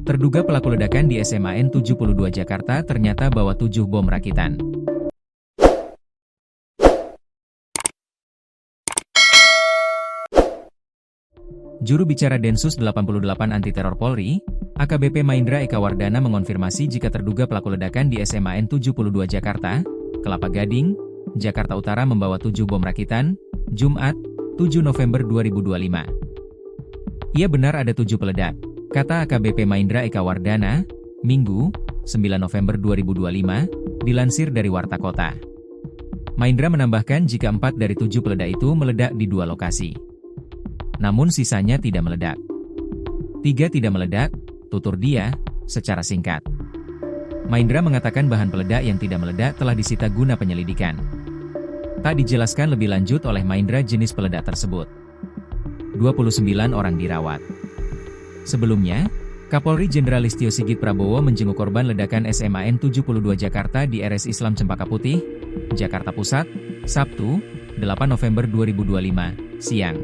Terduga pelaku ledakan di SMAN 72 Jakarta ternyata bawa 7 bom rakitan. Juru bicara Densus 88 Anti Teror Polri, AKBP Maindra Eka Wardana mengonfirmasi jika terduga pelaku ledakan di SMAN 72 Jakarta, Kelapa Gading, Jakarta Utara membawa 7 bom rakitan, Jumat, 7 November 2025. Ia benar ada 7 peledak, kata AKBP Maindra Eka Wardana, Minggu, 9 November 2025, dilansir dari Warta Kota. Maindra menambahkan jika 4 dari 7 peledak itu meledak di 2 lokasi. Namun sisanya tidak meledak. 3 tidak meledak, tutur dia, secara singkat. Maindra mengatakan bahan peledak yang tidak meledak telah disita guna penyelidikan. Tak dijelaskan lebih lanjut oleh Maindra jenis peledak tersebut. 29 orang dirawat. Sebelumnya, Kapolri Jenderal Listio Sigit Prabowo menjenguk korban ledakan SMAN 72 Jakarta di RS Islam Cempaka Putih, Jakarta Pusat, Sabtu, 8 November 2025, siang.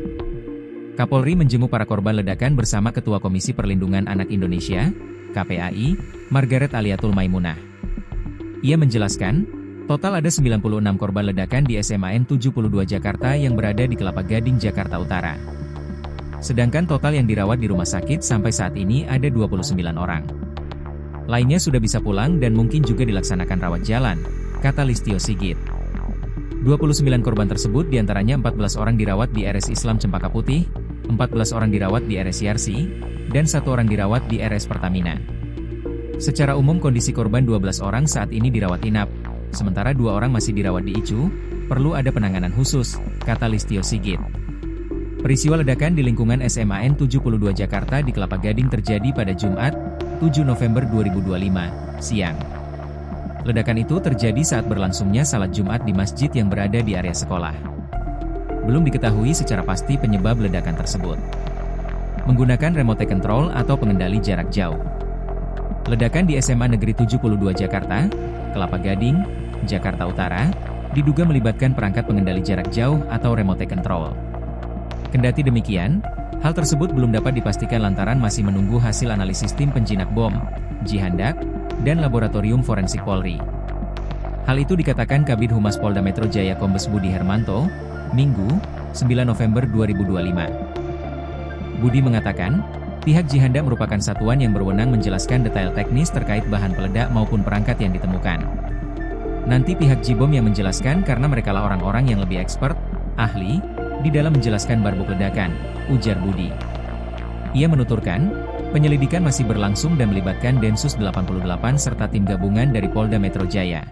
Kapolri menjenguk para korban ledakan bersama Ketua Komisi Perlindungan Anak Indonesia, KPAI, Margaret Aliatul Maimunah. Ia menjelaskan, total ada 96 korban ledakan di SMAN 72 Jakarta yang berada di Kelapa Gading, Jakarta Utara. Sedangkan total yang dirawat di rumah sakit sampai saat ini ada 29 orang. Lainnya sudah bisa pulang dan mungkin juga dilaksanakan rawat jalan, kata Listio Sigit. 29 korban tersebut diantaranya 14 orang dirawat di RS Islam Cempaka Putih, 14 orang dirawat di RS Yarsi, dan 1 orang dirawat di RS Pertamina. Secara umum kondisi korban 12 orang saat ini dirawat inap, sementara 2 orang masih dirawat di ICU, perlu ada penanganan khusus, kata Listio Sigit. Peristiwa ledakan di lingkungan SMAN 72 Jakarta di Kelapa Gading terjadi pada Jumat, 7 November 2025, siang. Ledakan itu terjadi saat berlangsungnya salat Jumat di masjid yang berada di area sekolah. Belum diketahui secara pasti penyebab ledakan tersebut. Menggunakan remote control atau pengendali jarak jauh. Ledakan di SMA Negeri 72 Jakarta, Kelapa Gading, Jakarta Utara, diduga melibatkan perangkat pengendali jarak jauh atau remote control. Kendati demikian, hal tersebut belum dapat dipastikan lantaran masih menunggu hasil analisis tim penjinak bom, Jihandak, dan Laboratorium Forensik Polri. Hal itu dikatakan Kabid Humas Polda Metro Jaya Kombes Budi Hermanto, Minggu, 9 November 2025. Budi mengatakan, pihak Jihandak merupakan satuan yang berwenang menjelaskan detail teknis terkait bahan peledak maupun perangkat yang ditemukan. Nanti pihak Jibom yang menjelaskan karena merekalah orang-orang yang lebih expert, ahli, di dalam menjelaskan barbuk ledakan, ujar Budi. Ia menuturkan, penyelidikan masih berlangsung dan melibatkan Densus 88 serta tim gabungan dari Polda Metro Jaya.